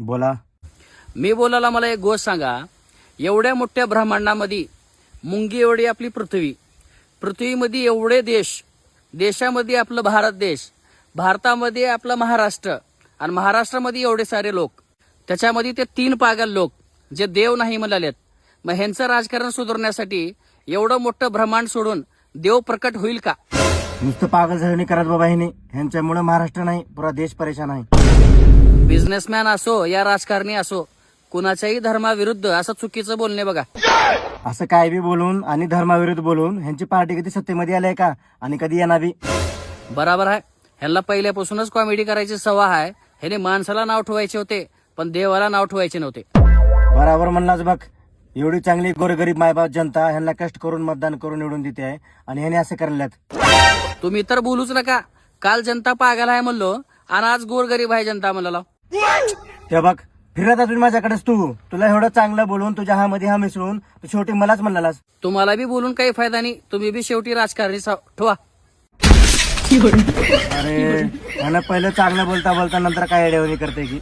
बोला. मी बोलायला मला एक गोष्ट सांगा. एवढ्या मोठ्या ब्रह्मांडामध्ये मुंगी एवढी आपली पृथ्वी, पृथ्वीमध्ये एवढे देश, देशामध्ये आपलं भारत देश, भारतामध्ये आपलं महाराष्ट्र आणि महाराष्ट्रामध्ये एवढे सारे लोक, त्याच्यामध्ये ते 3 पागल लोक जे देव नाही म्हणालेत. मग ह्यांचं राजकारण सुधारण्यासाठी एवढं मोठं ब्रह्मांड सोडून देव प्रकट होईल का? नुसतं पागल झाल्याने करत बाबा ह्याने. ह्यांच्यामुळे महाराष्ट्र नाही पुरा देश परेशान आहे. बिझनेसमॅन असो या राजकारणी असो, कुणाच्याही धर्माविरुद्ध असं चुकीचं बोलणे बघा. असं काय बी बोलून आणि धर्माविरुद्ध बोलून ह्यांची पार्टी कधी सत्तेमध्ये आली का आणि कधी येणार बी. बराबर आहे. ह्यांना पहिल्यापासूनच कॉमेडी करायची सवय आहे. ह्याने माणसाला नाव ठेवायचे होते पण देवाला नाव ठेवायचे नव्हते. बराबर म्हणलाच बघ. एवढी चांगली गोरगरीब मायबाप जनता ह्यांना कष्ट करून मतदान करून निवडून देते आहे आणि ह्याने असं करल्यात. तुम्ही तर बोलूच नका. काल जनता पागल आहे म्हणलो आणि आज गोरगरीब आहे जनता म्हणला. ते बघ फिरत अजून माझ्याकडेच तुला एवढं चांगलं बोलून तुझ्या हा मध्ये हा मिसळून तू शेवटी मलाच म्हणलास. तुम्हाला बी बोलून काही फायदा नाही. तुम्ही बी शेवटी राजकारणी ठेवा. अरे ह्यानं पहिलं चांगलं बोलता बोलता नंतर काय अडवणी करते की